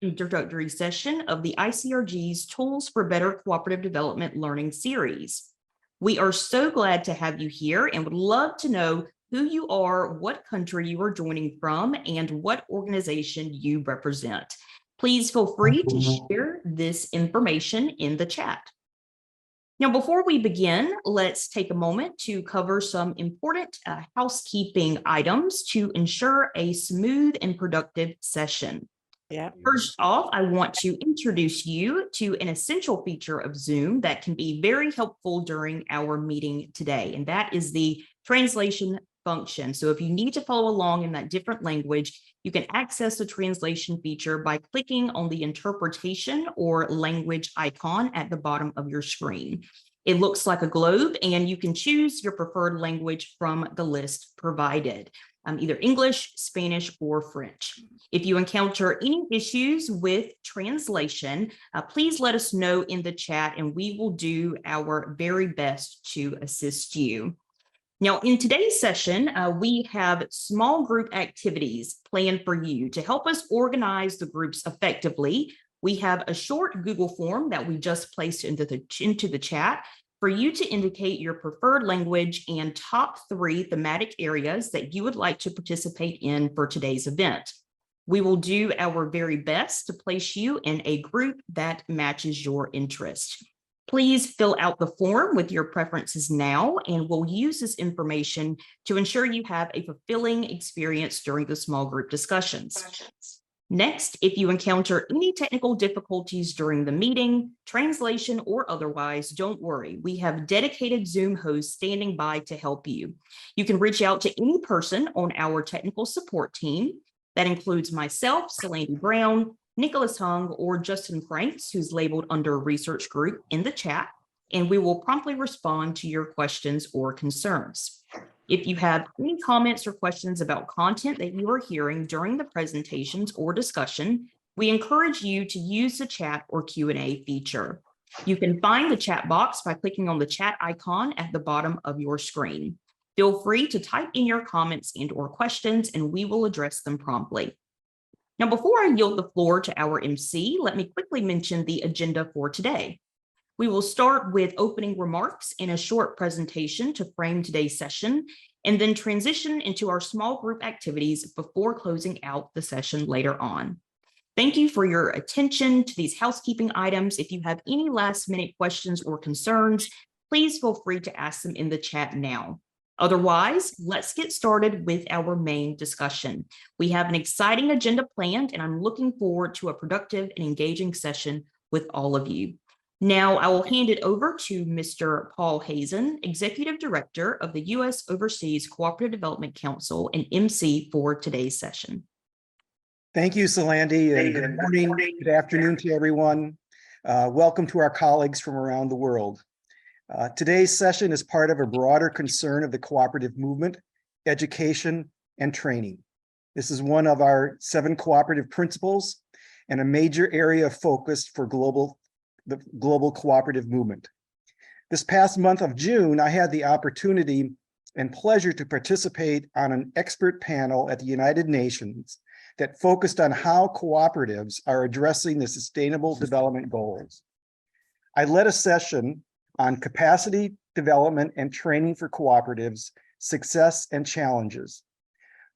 introductory session of the ICRG's Tools for Better Cooperative Development Learning series. We are so glad to have you here and would love to know who you are, what country you are joining from, and what organization you represent. Please feel free to share this information in the chat. Now, before we begin, let's take a moment to cover some important housekeeping items to ensure a smooth and productive session. First off, I want to introduce you to an essential feature of Zoom that can be very helpful during our meeting today, and that is the translation function. So if you need to follow along in that different language, you can access the translation feature by clicking on the interpretation or language icon at the bottom of your screen. It looks like a globe, and you can choose your preferred language from the list provided. Either English, Spanish, or French. If you encounter any issues with translation, please let us know in the chat and we will do our very best to assist you. Now, in today's session, we have small group activities planned for you to help us organize the groups effectively. We have a short Google form that we just placed into the chat for you to indicate your preferred language and top 3 thematic areas that you would like to participate in for today's event. We will do our very best to place you in a group that matches your interest. Please fill out the form with your preferences now, and we'll use this information to ensure you have a fulfilling experience during the small group discussions. Next, if you encounter any technical difficulties during the meeting, translation or otherwise, don't worry. We have dedicated Zoom hosts standing by to help you. You can reach out to any person on our technical support team. That includes myself, Solange Brown, Nicholas Hung, or Justin Franks, who's labeled under research group in the chat, and we will promptly respond to your questions or concerns. If you have any comments or questions about content that you are hearing during the presentations or discussion, we encourage you to use the chat or Q&A feature. You can find the chat box by clicking on the chat icon at the bottom of your screen. Feel free to type in your comments and/or questions, and we will address them promptly. Now, before I yield the floor to our MC, let me quickly mention the agenda for today. We will start with opening remarks and a short presentation to frame today's session, and then transition into our small group activities before closing out the session later on. Thank you for your attention to these housekeeping items. If you have any last-minute questions or concerns, please feel free to ask them in the chat now. Otherwise, let's get started with our main discussion. We have an exciting agenda planned, and I'm looking forward to a productive and engaging session with all of you. Now, I will hand it over to Mr. Paul Hazen, Executive Director of the U.S. Overseas Cooperative Development Council and MC for today's session. Thank you, Solange, and good morning, good afternoon to everyone. Welcome to our colleagues from around the world. Today's session is part of a broader concern of the cooperative movement, education, and training. This is one of our 7 cooperative principles and a major area of focus for the global cooperative movement. This past month of June, I had the opportunity and pleasure to participate on an expert panel at the United Nations that focused on how cooperatives are addressing the Sustainable Development Goals. I led a session on capacity development and training for cooperatives, success and challenges.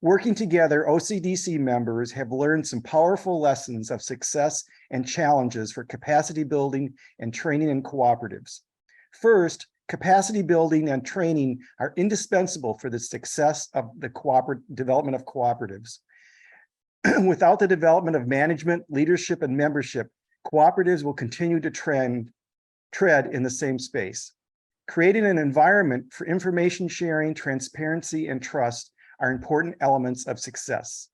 Working together, OCDC members have learned some powerful lessons of success and challenges for capacity building and training in cooperatives. First, capacity building and training are indispensable for the success of the development of cooperatives. Without the development of management, leadership, and membership, cooperatives will continue to tread in the same space. Creating an environment for information sharing, transparency, and trust are important elements of success.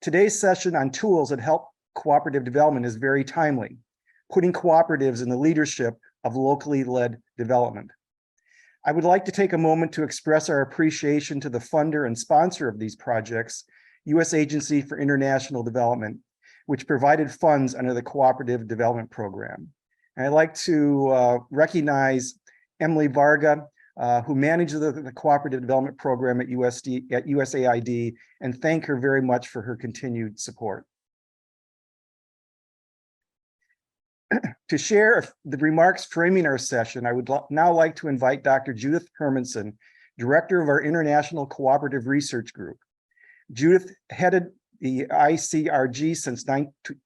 Today's session on tools that help cooperative development is very timely, putting cooperatives in the leadership of locally led development. I would like to take a moment to express our appreciation to the funder and sponsor of these projects, U.S. Agency for International Development, which provided funds under the Cooperative Development Program. And I'd like to recognize Emily Varga, who manages the Cooperative Development Program at USAID, and thank her very much for her continued support. To share the remarks framing our session, I would now like to invite Dr. Judith Hermanson, Director of our International Cooperative Research Group. Judith headed the ICRG since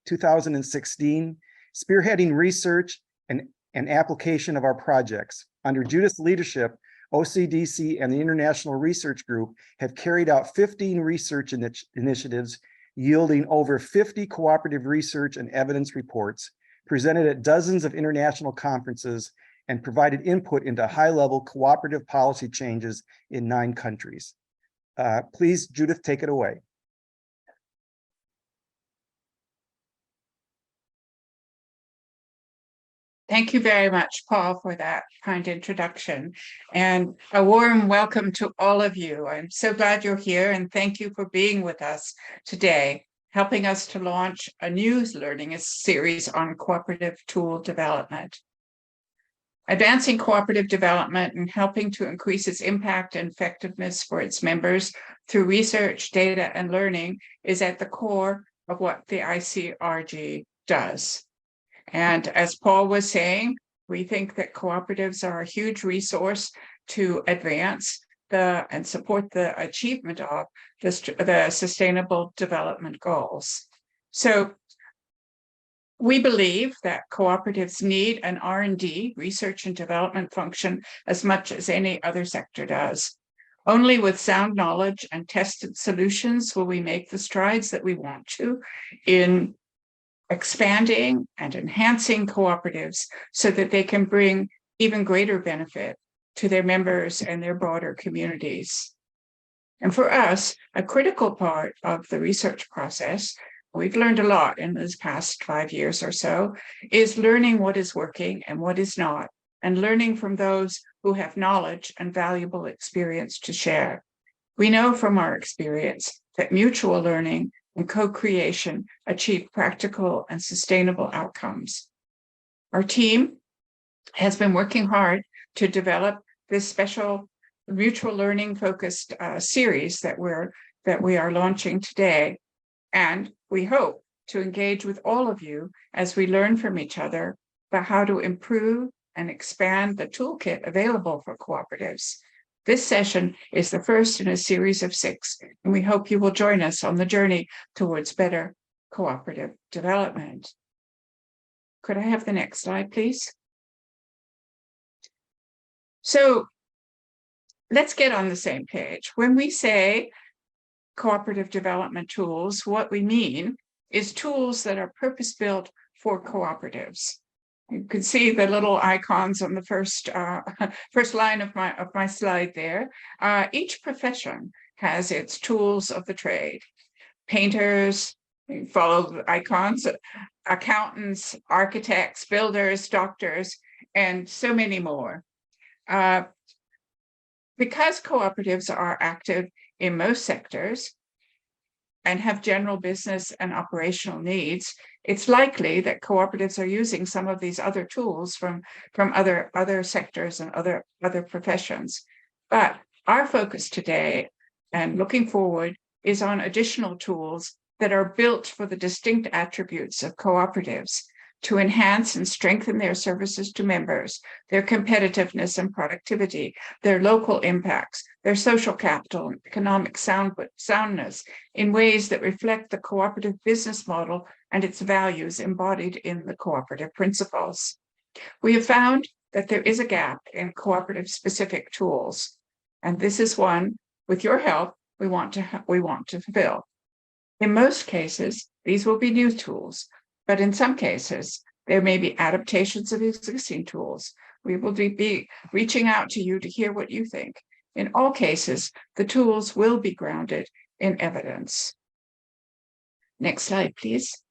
2016, spearheading research and application of our projects. Under Judith's leadership, OCDC and the International Research Group have carried out 15 research initiatives, yielding over 50 cooperative research and evidence reports, presented at dozens of international conferences, and provided input into high-level cooperative policy changes in 9 countries. Please, Judith, take it away. Thank you very much, Paul, for that kind introduction, and a warm welcome to all of you. I'm so glad you're here, and thank you for being with us today, helping us to launch a new learning series on cooperative tool development. Advancing cooperative development and helping to increase its impact and effectiveness for its members through research, data, and learning is at the core of what the ICRG does. And as Paul was saying, we think that cooperatives are a huge resource to advance and support the achievement of the Sustainable Development Goals. So we believe that cooperatives need an R&D, research and development function, as much as any other sector does. Only with sound knowledge and tested solutions will we make the strides that we want to in expanding and enhancing cooperatives so that they can bring even greater benefit to their members and their broader communities. And for us, a critical part of the research process, we've learned a lot in this past 5 years or so, is learning what is working and what is not, and learning from those who have knowledge and valuable experience to share. We know from our experience that mutual learning and co-creation achieve practical and sustainable outcomes. Our team has been working hard to develop this special mutual learning focused series that we are launching today. And we hope to engage with all of you as we learn from each other about how to improve and expand the toolkit available for cooperatives. This session is the first in a series of 6, and we hope you will join us on the journey towards better cooperative development. Could I have the next slide, please? So let's get on the same page. When we say cooperative development tools, what we mean is tools that are purpose-built for cooperatives. You can see the little icons on the first line of my slide there. Each profession has its tools of the trade. Painters, follow the icons, accountants, architects, builders, doctors, and so many more. Because cooperatives are active in most sectors and have general business and operational needs, it's likely that cooperatives are using some of these other tools from other sectors and other professions. But our focus today and looking forward is on additional tools that are built for the distinct attributes of cooperatives to enhance and strengthen their services to members, their competitiveness and productivity, their local impacts, their social capital and economic soundness in ways that reflect the cooperative business model and its values embodied in the cooperative principles. We have found that there is a gap in cooperative-specific tools, and this is one, with your help, we want to fill. In most cases, these will be new tools, but in some cases, there may be adaptations of existing tools. We will be reaching out to you to hear what you think. In all cases, the tools will be grounded in evidence. Next slide, please.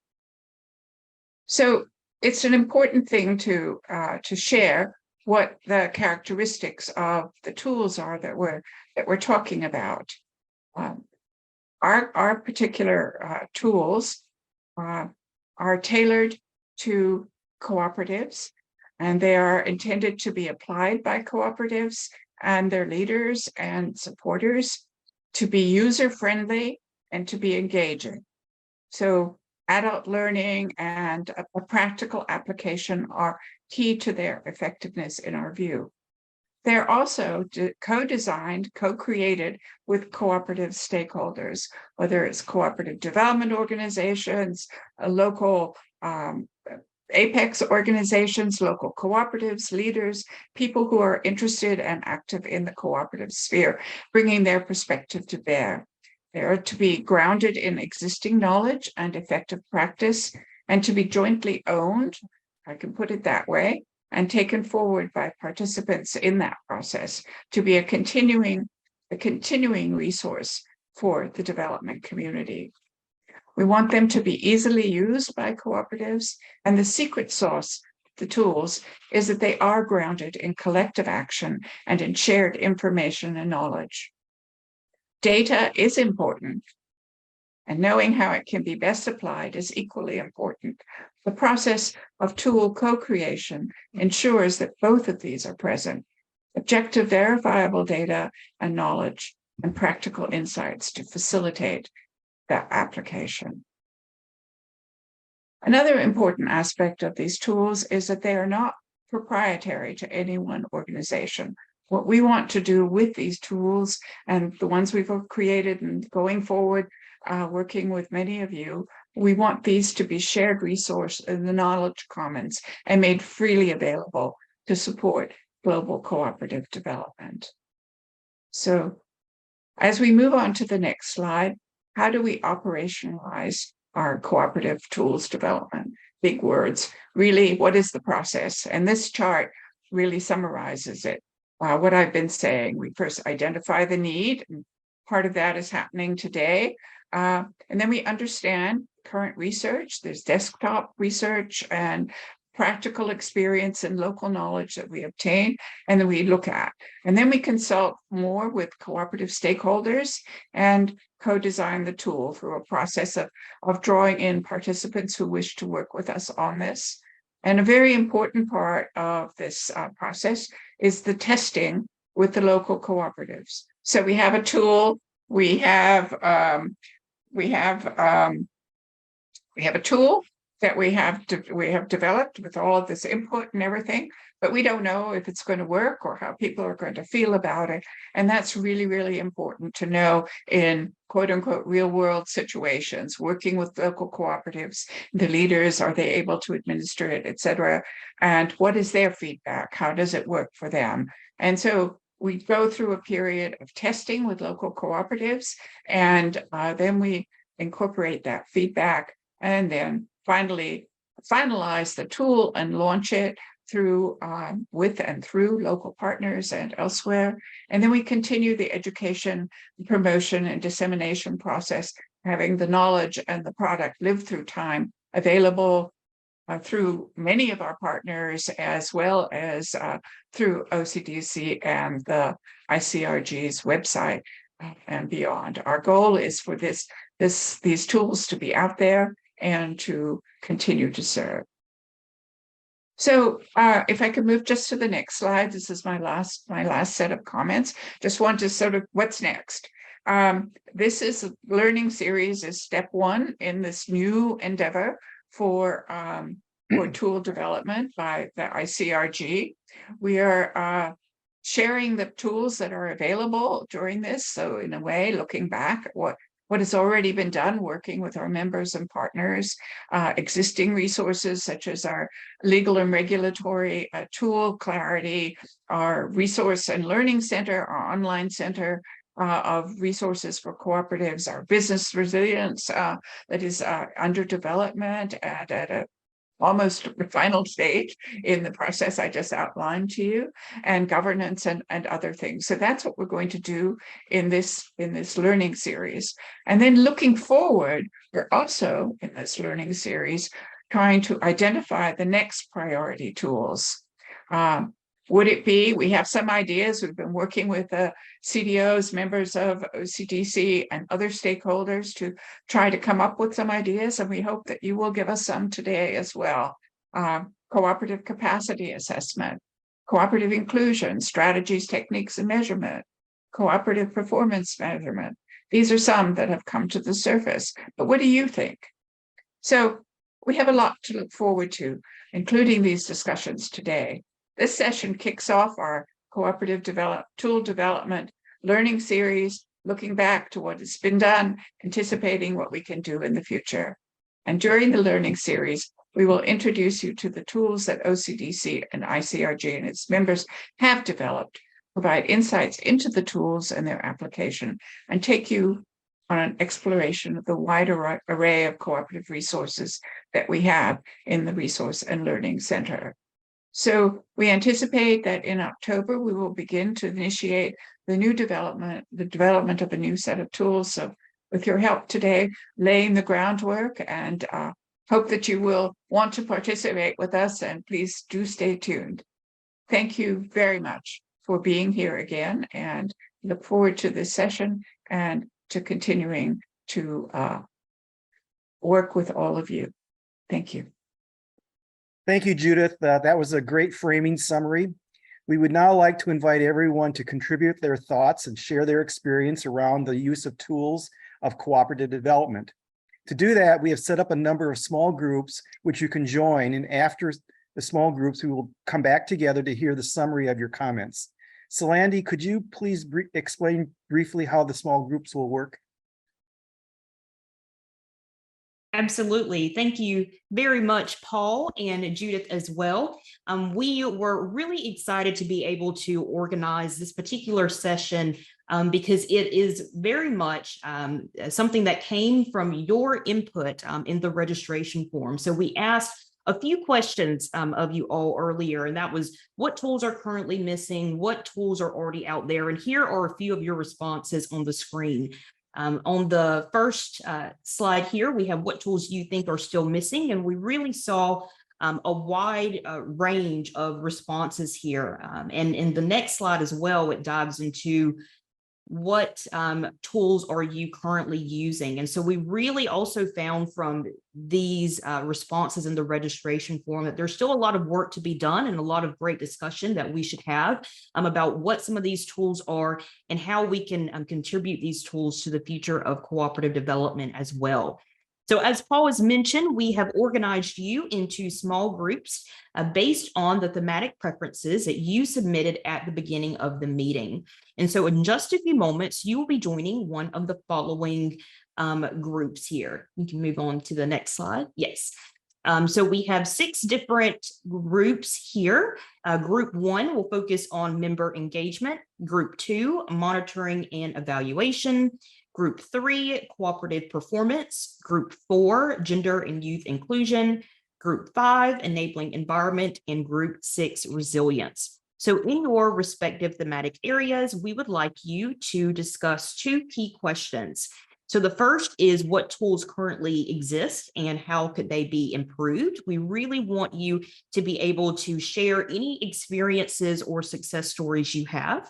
So it's an important thing to share what the characteristics of the tools are that we're talking about. Our particular tools are tailored to cooperatives, and they are intended to be applied by cooperatives and their leaders and supporters, to be user-friendly and to be engaging. So adult learning and a practical application are key to their effectiveness in our view. They're also co-designed, co-created with cooperative stakeholders, whether it's cooperative development organizations, local apex organizations, local cooperatives, leaders, people who are interested and active in the cooperative sphere, bringing their perspective to bear. They are to be grounded in existing knowledge and effective practice, and to be jointly owned, I can put it that way, and taken forward by participants in that process to be a continuing resource for the development community. We want them to be easily used by cooperatives, and the secret sauce, the tools, is that they are grounded in collective action and in shared information and knowledge. Data is important, and knowing how it can be best applied is equally important. The process of tool co-creation ensures that both of these are present: objective, verifiable data and knowledge, and practical insights to facilitate that application. Another important aspect of these tools is that they are not proprietary to any one organization. What we want to do with these tools, and the ones we've created and going forward, working with many of you, we want these to be shared resource in the knowledge commons and made freely available to support global cooperative development. So as we move on to the next slide, how do we operationalize our cooperative tools development? Big words. Really, what is the process? And this chart really summarizes it. What I've been saying, we first identify the need. And part of that is happening today. And then we understand current research. There's desktop research and practical experience and local knowledge that we obtain, and then we look at. And then we consult more with cooperative stakeholders and co-design the tool through a process of drawing in participants who wish to work with us on this. And a very important part of this process is the testing with the local cooperatives. So we have a tool, we have a tool that we have developed with all of this input and everything, but we don't know if it's going to work or how people are going to feel about it. And that's really, really important to know in quote unquote real world situations, working with local cooperatives, the leaders, are they able to administer it, et cetera? And what is their feedback? How does it work for them? And so we go through a period of testing with local cooperatives, and then we incorporate that feedback, and then finally finalize the tool and launch it through with and through local partners and elsewhere. And then we continue the education, promotion, and dissemination process, having the knowledge and the product live through time, available through many of our partners, as well as through OCDC and the ICRG's website and beyond. Our goal is for these tools to be out there and to continue to serve. So if I could move just to the next slide, this is my last set of comments. Just want to sort of, what's next? This is a learning series, is step one in this new endeavor for tool development by the ICRG. We are sharing the tools that are available during this. So in a way, looking back at what has already been done, working with our members and partners, existing resources such as our legal and regulatory tool Clarity, our resource and learning center, our online center of resources for cooperatives, our business resilience that is under development and at a almost final stage in the process I just outlined to you, and governance and other things. So that's what we're going to do in this learning series. And then looking forward, we're also in this learning series trying to identify the next priority tools. Would it be, we have some ideas, we've been working with CDOs, members of OCDC and other stakeholders to try to come up with some ideas, and we hope that you will give us some today as well. Cooperative capacity assessment, cooperative inclusion, strategies, techniques, and measurement, cooperative performance measurement. These are some that have come to the surface, but what do you think? So we have a lot to look forward to, including these discussions today. This session kicks off our cooperative tool development learning series, looking back to what has been done, anticipating what we can do in the future. And during the learning series, we will introduce you to the tools that OCDC and ICRG and its members have developed, provide insights into the tools and their application, and take you on an exploration of the wide array of cooperative resources that we have in the Resource and Learning Center. So we anticipate that in October, we will begin to initiate the development of a new set of tools. So with your help today, laying the groundwork, and hope that you will want to participate with us, and please do stay tuned. Thank you very much for being here again, and look forward to this session and to continuing to work with all of you. Thank you. Thank you, Judith. That was a great framing summary. We would now like to invite everyone to contribute their thoughts and share their experience around the use of tools of cooperative development. To do that, we have set up a number of small groups which you can join, and after the small groups, we will come back together to hear the summary of your comments. Salandi, could you please explain briefly how the small groups will work? Absolutely. Thank you very much, Paul and Judith as well. We were really excited to be able to organize this particular session because it is very much something that came from your input in the registration form. So we asked a few questions of you all earlier, and that was what tools are currently missing, what tools are already out there, and here are a few of your responses on the screen. On the first slide here, we have what tools you think are still missing, and we really saw a wide range of responses here. And in the next slide as well, it dives into what tools are you currently using. And so we really also found from these responses in the registration form that there's still a lot of work to be done and a lot of great discussion that we should have about what some of these tools are and how we can contribute these tools to the future of cooperative development as well. So as Paul has mentioned, we have organized you into small groups based on the thematic preferences that you submitted at the beginning of the meeting. And so in just a few moments, you will be joining one of the following groups here. You can move on to the next slide. Yes. So we have 6 different groups here. Group 1 will focus on member engagement. Group 2, monitoring and evaluation. Group 3, cooperative performance. Group 4, gender and youth inclusion. Group 5, enabling environment. And Group 6, resilience. So in your respective thematic areas, we would like you to discuss 2 key questions. So the first is what tools currently exist and how could they be improved? We really want you to be able to share any experiences or success stories you have.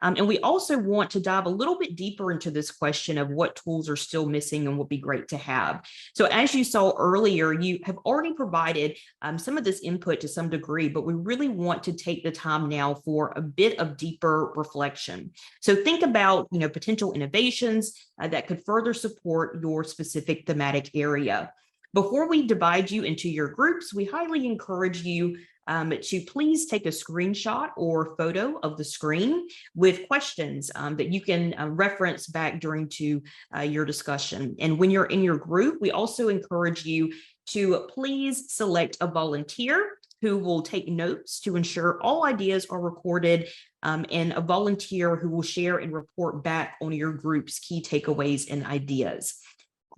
And we also want to dive a little bit deeper into this question of what tools are still missing and would be great to have. So as you saw earlier, you have already provided some of this input to some degree, but we really want to take the time now for a bit of deeper reflection. So think about, potential innovations that could further support your specific thematic area. Before we divide you into your groups, we highly encourage you to please take a screenshot or photo of the screen with questions that you can reference back during your discussion. And when you're in your group, we also encourage you to please select a volunteer who will take notes to ensure all ideas are recorded, and a volunteer who will share and report back on your group's key takeaways and ideas.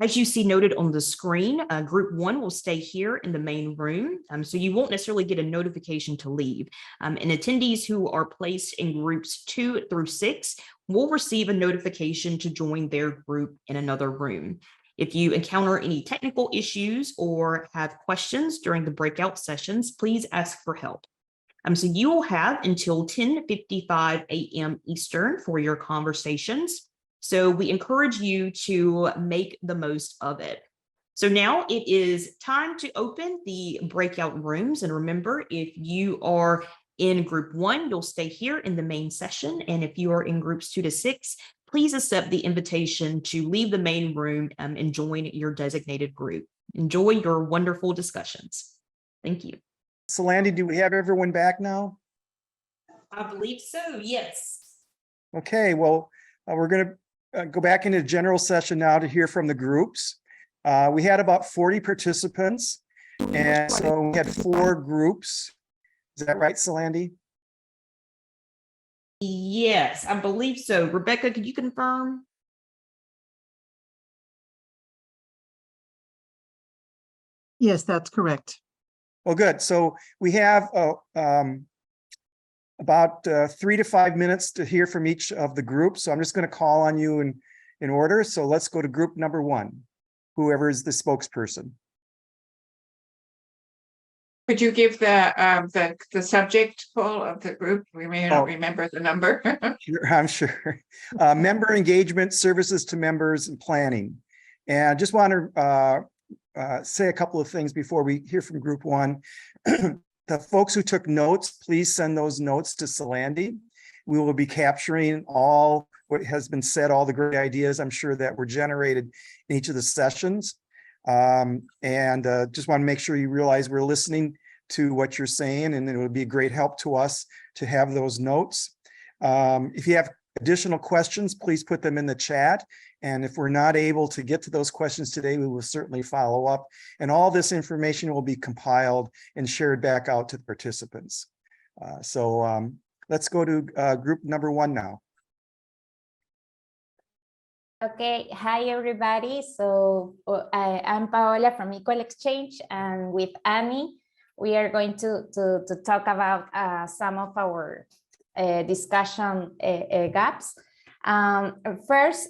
As you see noted on the screen, Group 1 will stay here in the main room, so you won't necessarily get a notification to leave. And attendees who are placed in Groups 2 through 6 will receive a notification to join their group in another room. If you encounter any technical issues or have questions during the breakout sessions, please ask for help. So you will have until 10:55 a.m. Eastern for your conversations. So we encourage you to make the most of it. So now it is time to open the breakout rooms. And remember, if you are in Group 1, you'll stay here in the main session. And if you are in Groups 2 to 6, please accept the invitation to leave the main room and join your designated group. enjoy your wonderful discussions. Thank you. Solandy, do we have everyone back now? I believe so, yes. Okay, well, we're going to go back into general session now to hear from the groups. We had about 40 participants, and so we had 4 groups. Is that right, Solandy? Yes, I believe so. Rebecca, could you confirm? Yes, that's correct. Well, good. So we have about 3 to 5 minutes to hear from each of the groups. So I'm just going to call on you in order. So let's go to group number 1, whoever is the spokesperson. Could you give the subject, Paul, of the group? We may not remember the number. Sure, I'm sure. Member engagement, services to members, and planning. And I just want to say a couple of things before we hear from group 1. The folks who took notes, please send those notes to Solandy. We will be capturing all what has been said, all the great ideas I'm sure that were generated in each of the sessions. Just want to make sure you realize we're listening to what you're saying, and it would be a great help to us to have those notes. If you have additional questions, please put them in the chat. And if we're not able to get to those questions today, we will certainly follow up. And all this information will be compiled and shared back out to the participants. Let's go to group number 1 now. Okay, hi everybody. So I'm Paola from Equal Exchange, and with Annie, we are going to talk about some of our discussion gaps. First,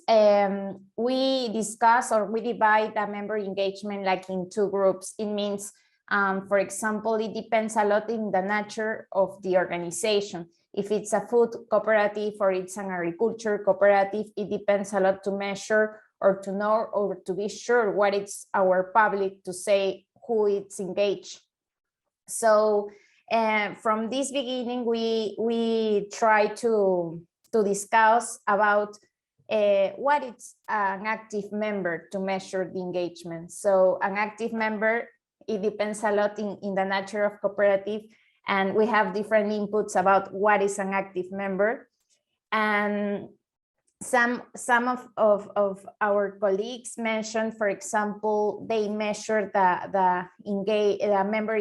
we discuss or we divide the member engagement like in 2 groups. It means, for example, it depends a lot in the nature of the organization. If it's a food cooperative or it's an agriculture cooperative, it depends a lot to measure or to know or to be sure what it's our public to say who it's engaged. So from this beginning, we try to discuss about what is an active member to measure the engagement. So an active member, it depends a lot in the nature of cooperative, and we have different inputs about what is an active member. And some of our colleagues mentioned, for example, they measure the member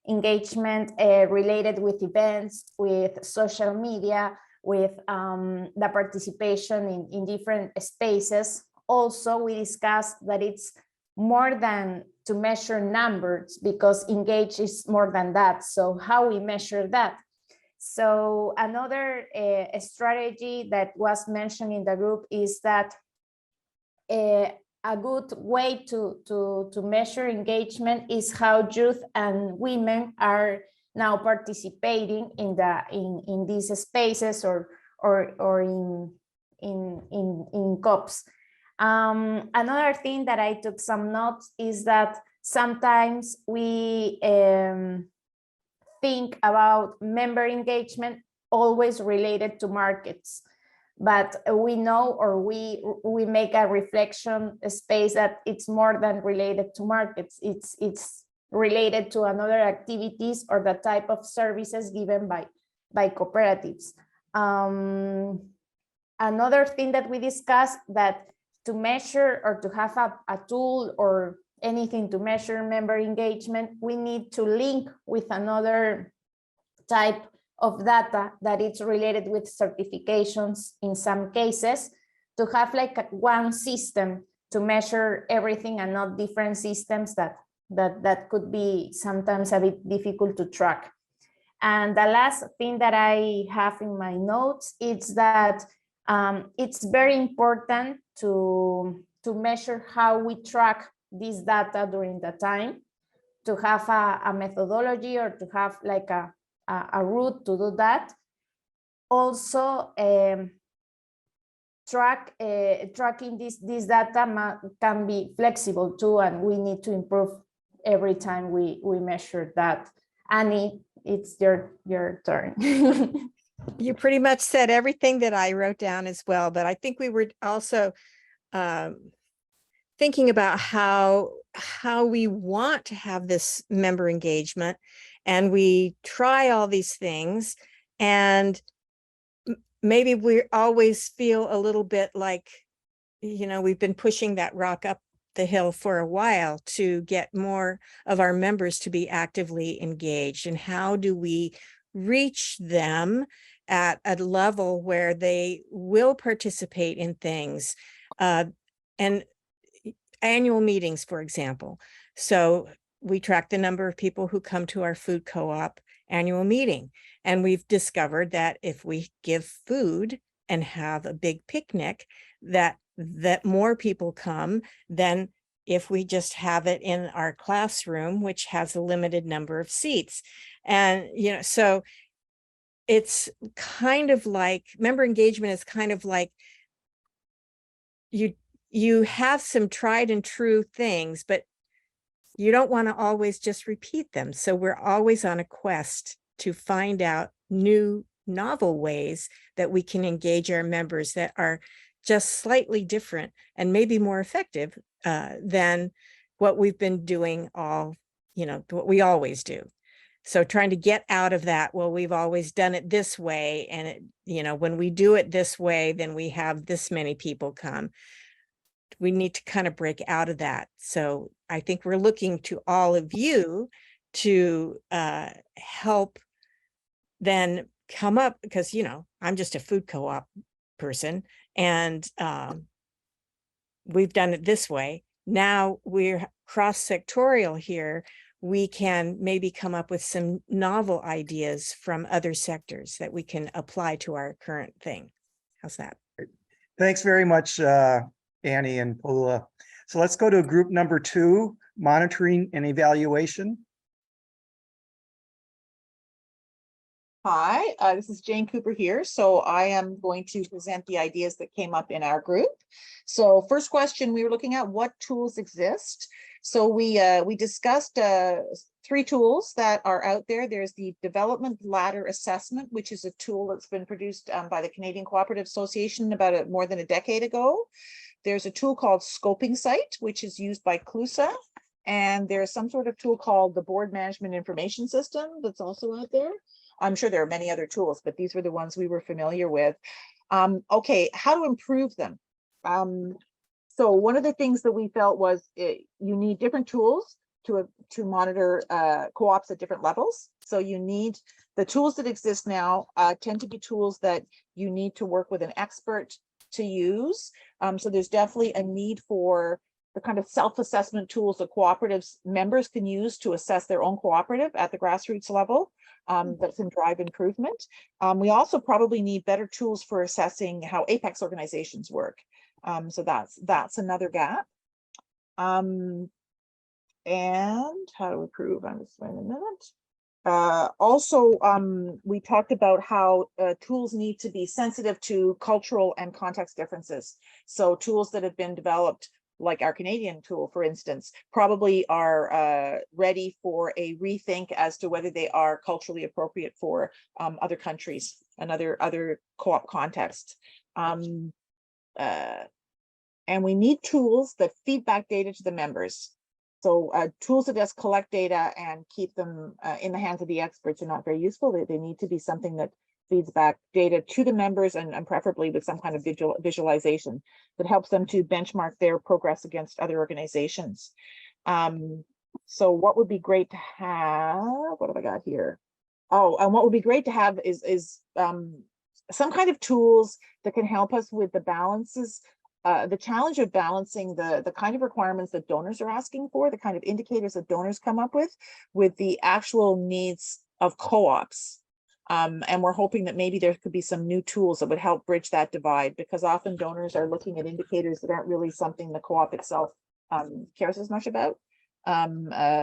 engagement related with events, with social media, with the participation in different spaces. Also, we discussed that it's more than to measure numbers, because engage is more than that. So how we measure that? So another strategy that was mentioned in the group is that a good way to measure engagement is how youth and women are now participating in these spaces or in COPs. Another thing that I took some notes is that sometimes we think about member engagement always related to markets, but we know, or we make a reflection space that it's more than related to markets. It's related to another activities or the type of services given by cooperatives. Another thing that we discussed, that to measure or to have a tool or anything to measure member engagement, we need to link with another type of data that it's related with certifications in some cases, to have like one system to measure everything and not different systems that could be sometimes a bit difficult to track. And the last thing that I have in my notes is that it's very important to measure how we track this data during the time, to have a methodology or to have like a route to do that. Also, tracking this data can be flexible too, and we need to improve every time we measure that. Annie, it's your turn. You pretty much said everything that I wrote down as well, but I think we were also thinking about how how we want to have this member engagement, and we try all these things, and maybe we always feel a little bit like, we've been pushing that rock up the hill for a while to get more of our members to be actively engaged. And how do we reach them at a level where they will participate in things? And annual meetings, for example. So we track the number of people who come to our food co-op annual meeting. And we've discovered that if we give food and have a big picnic, that more people come than if we just have it in our classroom, which has a limited number of seats. And, so it's kind of like member engagement is kind of like you have some tried and true things, but you don't want to always just repeat them. So we're always on a quest to find out new, novel ways that we can engage our members that are just slightly different and maybe more effective than what we've been doing what we always do. So trying to get out of that, well, we've always done it this way. And when we do it this way, then we have this many people come. We need to kind of break out of that. So I think we're looking to all of you to help then come up, because, I'm just a food co-op person, and we've done it this way. Now we're cross-sectorial here. We can maybe come up with some novel ideas from other sectors that we can apply to our current thing. How's that? Thanks very much, Annie and Paula. So let's go to group number 2, monitoring and evaluation. Hi, this is Jane Cooper here. So I am going to present the ideas that came up in our group. So first question, we were looking at what tools exist. So we discussed 3 tools that are out there. There's the Development Ladder Assessment, which is a tool that's been produced by the Canadian Cooperative Association about more than a decade ago. There's a tool called Scoping Site, which is used by CLUSA. And there's some sort of tool called the Board Management Information System that's also out there. I'm sure there are many other tools, but these were the ones we were familiar with. Okay, how to improve them? So one of the things that we felt was you need different tools to monitor co-ops at different levels. So you need the tools that exist now tend to be tools that you need to work with an expert to use. So there's definitely a need for the kind of self-assessment tools that cooperatives members can use to assess their own cooperative at the grassroots level. That can drive improvement. We also probably need better tools for assessing how apex organizations work. So that's another gap. And how to improve, I'm just waiting a minute. Also, we talked about how tools need to be sensitive to cultural and context differences. So tools that have been developed, like our Canadian tool, for instance, probably are ready for a rethink as to whether they are culturally appropriate for other countries and other co-op contexts. And we need tools that feed back data to the members. So tools that just collect data and keep them in the hands of the experts are not very useful. They need to be something that feeds back data to the members and preferably with some kind of visualization that helps them to benchmark their progress against other organizations. So what would be great to have? What have I got here? Oh, and what would be great to have is some kind of tools that can help us with the balances, the challenge of balancing the kind of requirements that donors are asking for, the kind of indicators that donors come up with the actual needs of co-ops. And we're hoping that maybe there could be some new tools that would help bridge that divide, because often donors are looking at indicators that aren't really something the co-op itself cares as much about.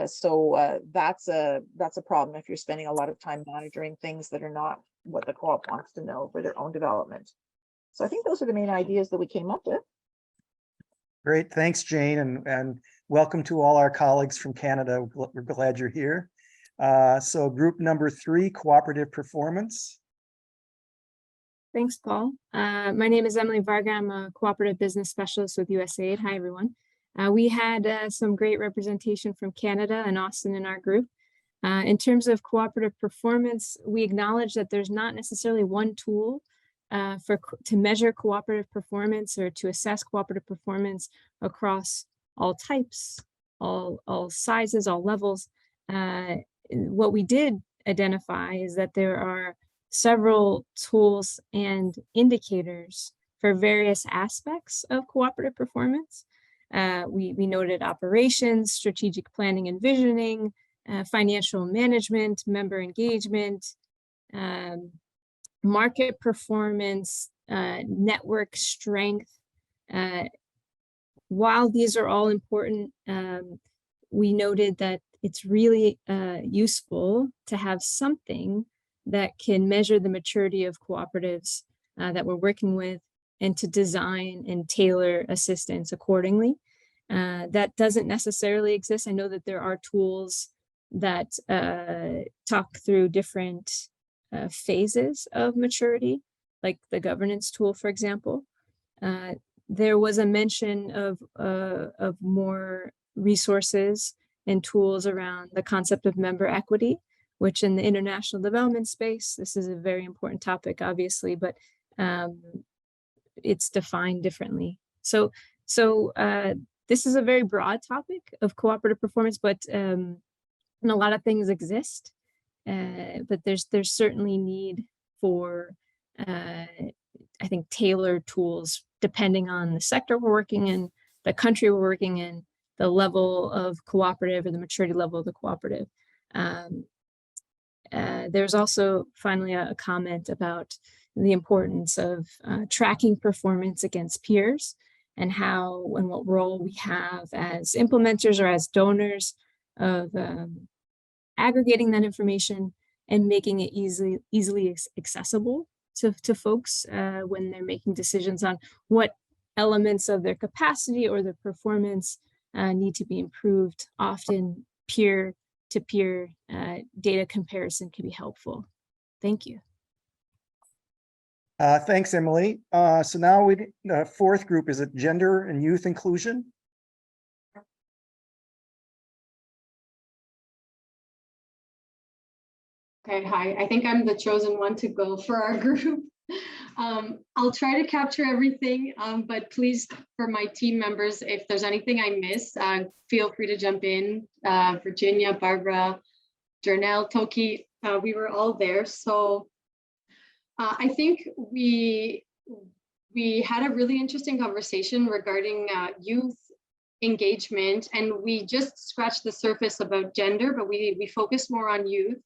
So that's a problem if you're spending a lot of time monitoring things that are not what the co-op wants to know for their own development. So I think those are the main ideas that we came up with. Great, thanks, Jane, and welcome to all our colleagues from Canada. We're glad you're here. So group number 3, cooperative performance. Thanks, Paul. My name is Emily Varga. I'm a cooperative business specialist with USAID. Hi, everyone. We had some great representation from Canada and Austin in our group. In terms of cooperative performance, we acknowledge that there's not necessarily one tool to measure cooperative performance or to assess cooperative performance across all types, all sizes, all levels. What we did identify is that there are several tools and indicators for various aspects of cooperative performance. We noted operations, strategic planning and visioning, financial management, member engagement, market performance, network strength. While these are all important, we noted that it's really useful to have something that can measure the maturity of cooperatives that we're working with and to design and tailor assistance accordingly. That doesn't necessarily exist. I know that there are tools that talk through different phases of maturity, like the governance tool, for example. There was a mention of more resources and tools around the concept of member equity, which in the international development space, this is a very important topic, obviously, but it's defined differently. So this is a very broad topic of cooperative performance, but and a lot of things exist, but there's certainly need for, I think, tailored tools depending on the sector we're working in, the country we're working in, the level of cooperative or the maturity level of the cooperative. There's also finally a comment about the importance of tracking performance against peers and how and what role we have as implementers or as donors of aggregating that information and making it easily accessible to folks when they're making decisions on what elements of their capacity or their performance need to be improved. Often peer-to-peer data comparison can be helpful. Thank you. Thanks, Emily. So now the fourth group is gender and youth inclusion. Okay, hi. I think I'm the chosen one to go for our group. I'll try to capture everything, but please, for my team members, if there's anything I miss, feel free to jump in. Virginia, Barbara, Jernelle, Toki, we were all there. So I think we had a really interesting conversation regarding youth engagement, and we just scratched the surface about gender, but we focused more on youth.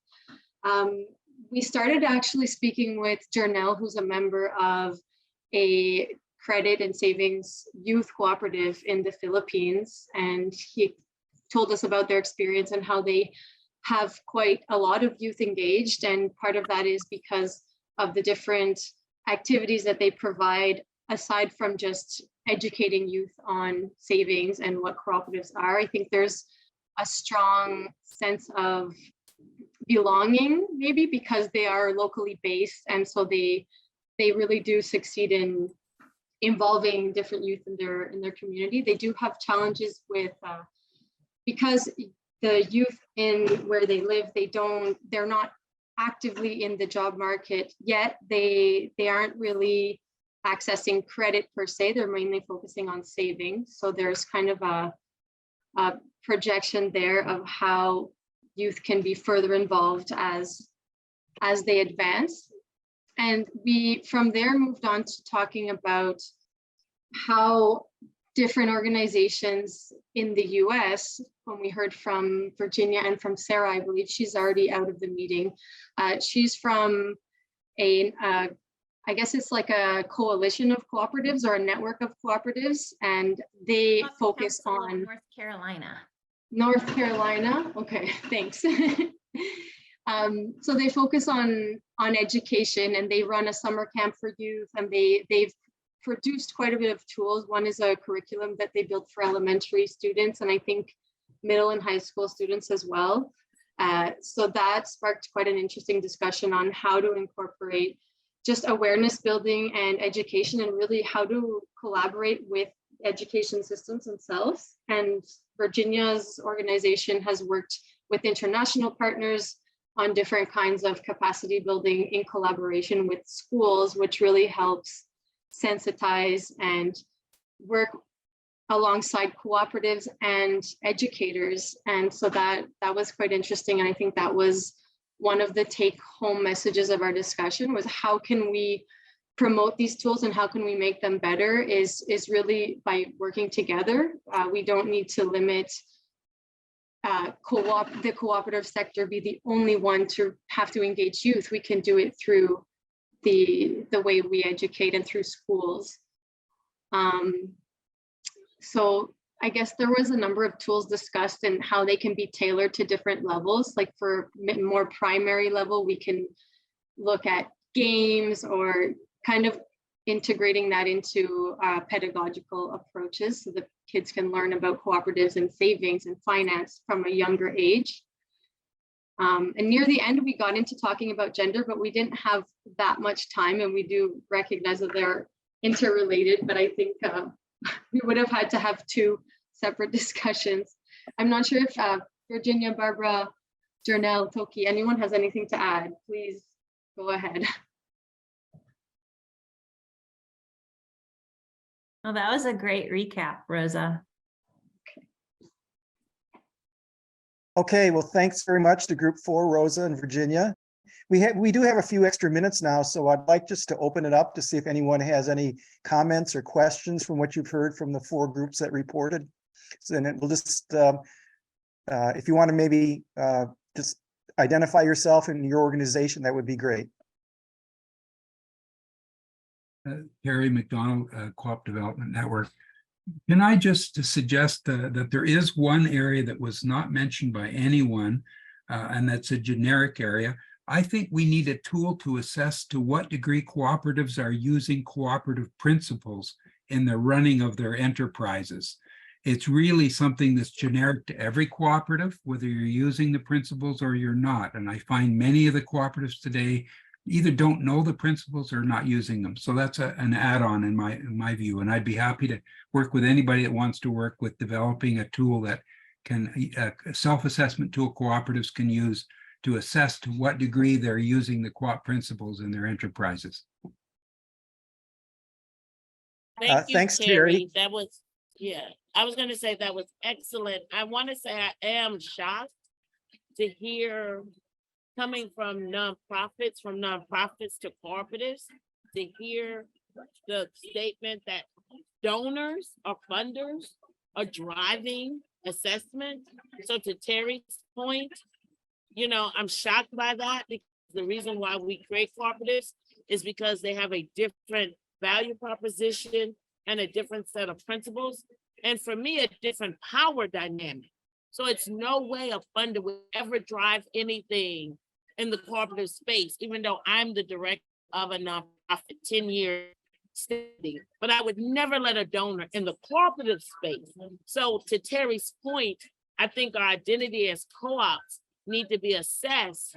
We started actually speaking with Jernelle, who's a member of a credit and savings youth cooperative in the Philippines, and he told us about their experience and how they have quite a lot of youth engaged, and part of that is because of the different activities that they provide aside from just educating youth on savings and what cooperatives are. I think there's a strong sense of belonging, maybe because they are locally based, and so they really do succeed in involving different youth in their community. They do have challenges with because the youth in where they live, they're not actively in the job market yet. They aren't really accessing credit per se. They're mainly focusing on savings. So there's kind of a projection there of how youth can be further involved as they advance. And we from there moved on to talking about how different organizations in the US, when we heard from Virginia and from Sarah, I believe she's already out of the meeting. She's from I guess it's like a coalition of cooperatives or a network of cooperatives, and they focus on North Carolina. North Carolina. Okay, thanks. So they focus on education, and they run a summer camp for youth, and they've produced quite a bit of tools. One is a curriculum that they built for elementary students, and I think middle and high school students as well. So that sparked quite an interesting discussion on how to incorporate just awareness building and education, and really how to collaborate with education systems themselves. And Virginia's organization has worked with international partners on different kinds of capacity building in collaboration with schools, which really helps sensitize and work alongside cooperatives and educators. And so that was quite interesting. And I think that was one of the take-home messages of our discussion, was how can we promote these tools and how can we make them better is really by working together. We don't need to limit the cooperative sector be the only one to have to engage youth. We can do it through the way we educate and through schools. So I guess there was a number of tools discussed and how they can be tailored to different levels. Like for more primary level, we can look at games or kind of integrating that into pedagogical approaches so that kids can learn about cooperatives and savings and finance from a younger age. And near the end, we got into talking about gender, but we didn't have that much time, and we do recognize that they're interrelated, but I think we would have had to have two separate discussions. I'm not sure if Virginia, Barbara, Jernell, Toki, anyone has anything to add, please go ahead. Well, that was a great recap, Rosa. Okay, well, thanks very much to Group 4, Rosa and Virginia. We do have a few extra minutes now, so I'd like just to open it up to see if anyone has any comments or questions from what you've heard from the 4 groups that reported. So then we'll just, if you want to maybe just identify yourself and your organization, that would be great. Terry McDonald, Co-op Development Network. Can I just suggest that there is one area that was not mentioned by anyone, and that's a generic area. I think we need a tool to assess to what degree cooperatives are using cooperative principles in the running of their enterprises. It's really something that's generic to every cooperative, whether you're using the principles or you're not. And I find many of the cooperatives today either don't know the principles or not using them. So that's an add-on in my view. And I'd be happy to work with anybody that wants to work with developing a tool that can, a self-assessment tool cooperatives can use to assess to what degree they're using the co-op principles in their enterprises. Thank you, thanks, Terry. That was, yeah, I was going to say that was excellent. I want to say I am shocked to hear coming from nonprofits to cooperatives, to hear the statement that donors or funders are driving assessment. So to Terry's point, you know, I'm shocked by that, because the reason why we create cooperatives is because they have a different value proposition and a different set of principles. And for me, a different power dynamic. So it's no way a funder would ever drive anything in the cooperative space, even though I'm the director of a nonprofit 10-year study, but I would never let a donor in the cooperative space. So to Terry's point, I think our identity as co-ops need to be assessed,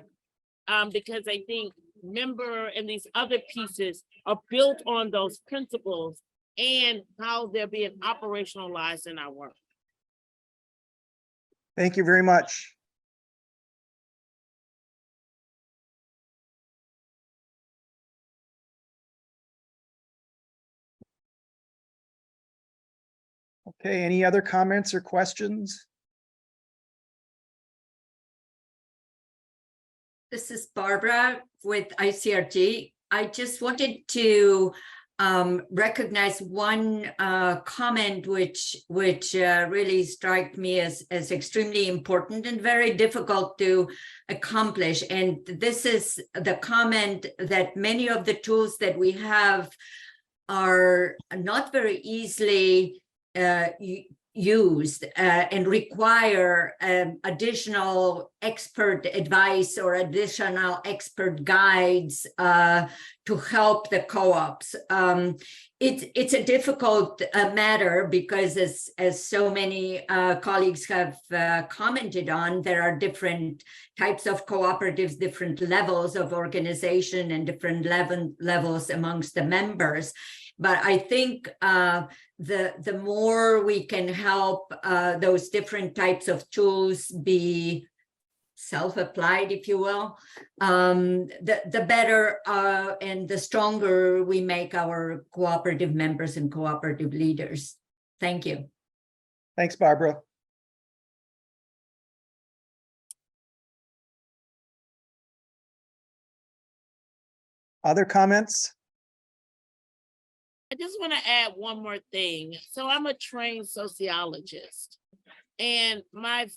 because I think member and these other pieces are built on those principles and how they're being operationalized in our work. Thank you very much. Okay, any other comments or questions? This is Barbara with ICRG. I just wanted to recognize one comment which really struck me as extremely important and very difficult to accomplish. And this is the comment that many of the tools that we have are not very easily used and require additional expert advice or additional expert guides to help the co-ops. It's a difficult matter because, as so many colleagues have commented on, there are different types of cooperatives, different levels of organization, and different levels amongst the members. But I think the more we can help those different types of tools be self-applied, if you will, the better and the stronger we make our cooperative members and cooperative leaders. Thank you. Thanks, Barbara. Other comments? I just want to add one more thing. So I'm a trained sociologist, and my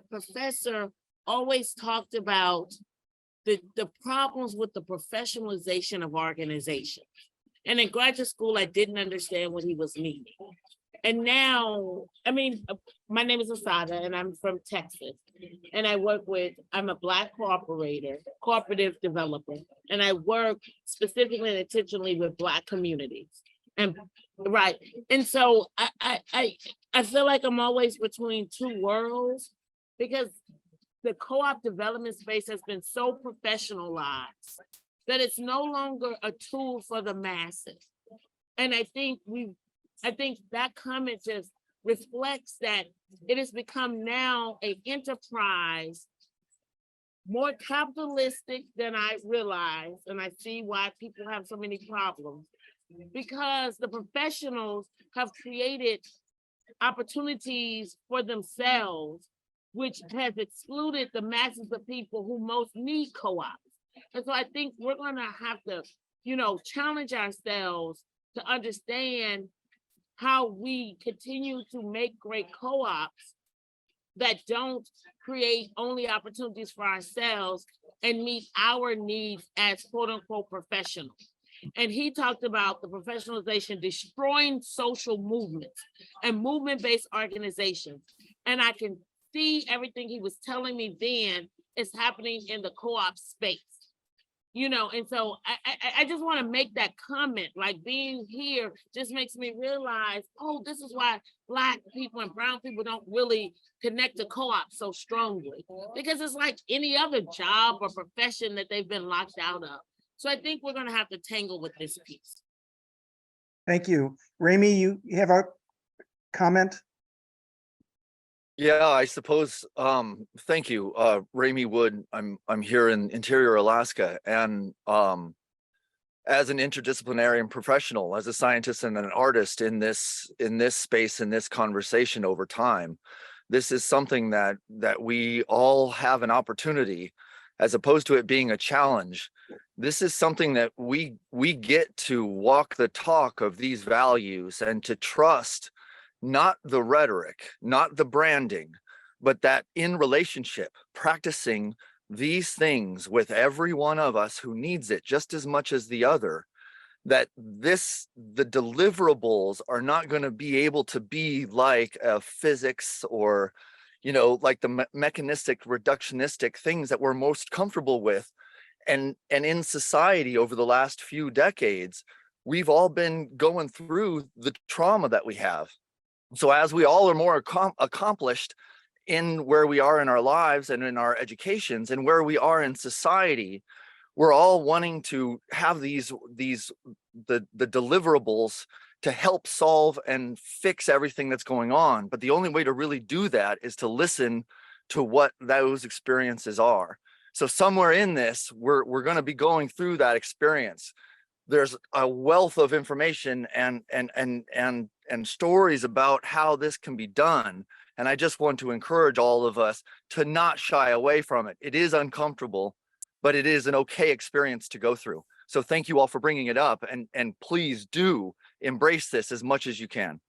professor always talked about the problems with the professionalization of organizations. And in graduate school, I didn't understand what he was meaning. And now, I mean, my name is Asada, and I'm from Texas. And I'm a Black cooperative developer, and I work specifically and intentionally with Black communities. And right. And so I feel like I'm always between two worlds, because the co-op development space has been so professionalized that it's no longer a tool for the masses. And I think that comment just reflects that it has become now an enterprise, more capitalistic than I realized. And I see why people have so many problems, because the professionals have created opportunities for themselves, which has excluded the masses of people who most need co-ops. And so I think we're going to have to, challenge ourselves to understand how we continue to make great co-ops that don't create only opportunities for ourselves and meet our needs as quote unquote professionals. And he talked about the professionalization destroying social movements and movement-based organizations. And I can see everything he was telling me then is happening in the co-op space. And so I just want to make that comment, like being here just makes me realize, this is why Black people and brown people don't really connect to co-op so strongly, because it's like any other job or profession that they've been locked out of. So I think we're going to have to tangle with this piece. Thank you. Remy, you have a comment? Yeah, I suppose. Thank you, Ramy Wood. I'm here in Interior Alaska, and as an interdisciplinary and professional, as a scientist and an artist in this space, in this conversation over time, this is something that we all have an opportunity, as opposed to it being a challenge. This is something that we get to walk the talk of these values and to trust. Not the rhetoric, not the branding, but that in relationship, practicing these things with every one of us who needs it just as much as the other, that the deliverables are not going to be able to be like physics or, like the mechanistic, reductionistic things that we're most comfortable with. And in society over the last few decades, we've all been going through the trauma that we have. So as we all are more accomplished in where we are in our lives and in our educations and where we are in society, we're all wanting to have the deliverables to help solve and fix everything that's going on. But the only way to really do that is to listen to what those experiences are. So somewhere in this, we're going to be going through that experience. There's a wealth of information and stories about how this can be done. And I just want to encourage all of us to not shy away from it. It is uncomfortable, but it is an okay experience to go through. So thank you all for bringing it up, and please do embrace this as much as you can.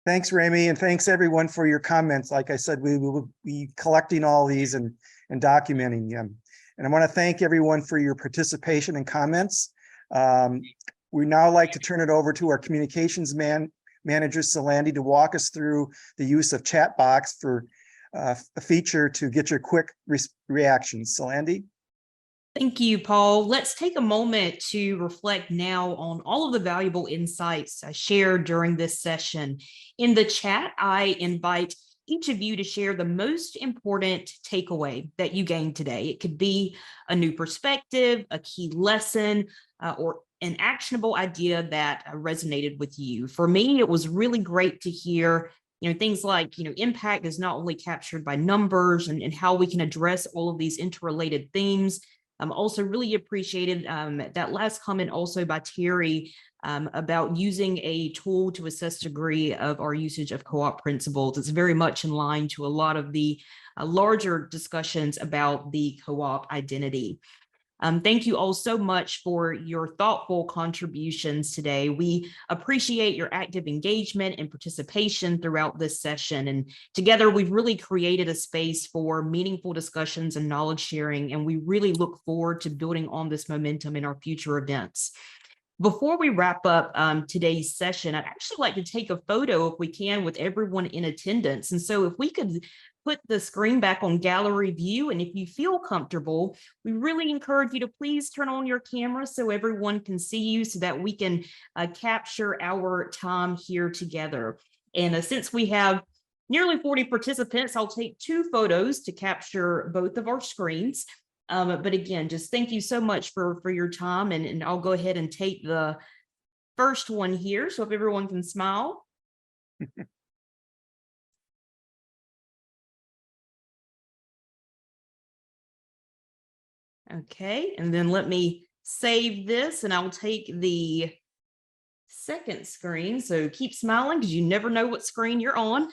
Thanks, Ramy, and thanks everyone for your comments. Like I said, we will be collecting all these and documenting them. And I want to thank everyone for your participation and comments. We now like to turn it over to our communications manager, Salandi, to walk us through the use of chat box for a feature to get your quick reactions. Salandi? Thank you, Paul. Let's take a moment to reflect now on all of the valuable insights shared during this session. In the chat, I invite each of you to share the most important takeaway that you gained today. It could be a new perspective, a key lesson, or an actionable idea that resonated with you. For me, it was really great to hear, things like, impact is not only captured by numbers and how we can address all of these interrelated themes. Also really appreciated that last comment also by Terry about using a tool to assess degree of our usage of co-op principles. It's very much in line to a lot of the larger discussions about the co-op identity. Thank you all so much for your thoughtful contributions today. We appreciate your active engagement and participation throughout this session. And together, we've really created a space for meaningful discussions and knowledge sharing, and we really look forward to building on this momentum in our future events. Before we wrap up today's session, I'd actually like to take a photo, if we can, with everyone in attendance. And so if we could put the screen back on gallery view, and if you feel comfortable, we really encourage you to please turn on your camera so everyone can see you, so that we can capture our time here together. And since we have nearly 40 participants, I'll take 2 photos to capture both of our screens. But again, just thank you so much for your time, and I'll go ahead and take the first one here. So if everyone can smile. Okay, and then let me save this, and I'll take the second screen. So keep smiling, because you never know what screen you're on.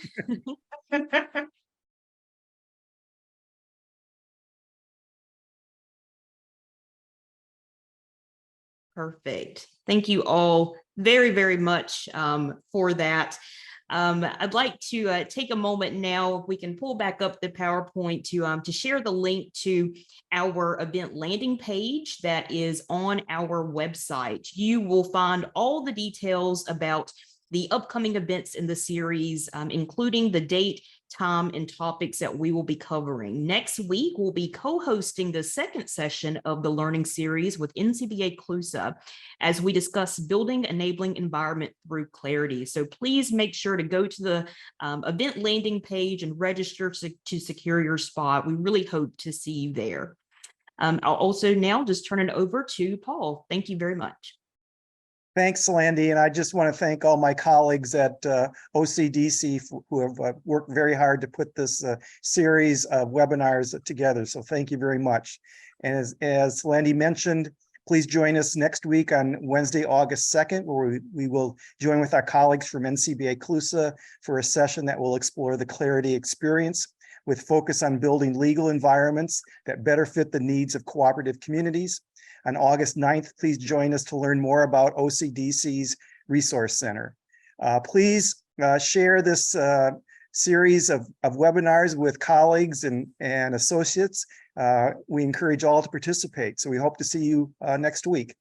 Perfect. Thank you all very, very much for that. I'd like to take a moment now, if we can pull back up the PowerPoint, to share the link to our event landing page that is on our website. You will find all the details about the upcoming events in the series, including the date, time, and topics that we will be covering. Next week, we'll be co-hosting the second session of the learning series with NCBA CLUSA as we discuss building enabling environment through clarity. So please make sure to go to the event landing page and register to secure your spot. We really hope to see you there. I'll also now just turn it over to Paul. Thank you very much. Thanks, Landy. And I just want to thank all my colleagues at OCDC who have worked very hard to put this series of webinars together. So thank you very much. And as Landy mentioned, please join us next week on Wednesday, August 2nd, where we will join with our colleagues from NCBA CLUSA for a session that will explore the Clarity experience with focus on building legal environments that better fit the needs of cooperative communities. On August 9th, please join us to learn more about OCDC's Resource Center. Please share this series of webinars with colleagues and associates. We encourage all to participate. So we hope to see you next week.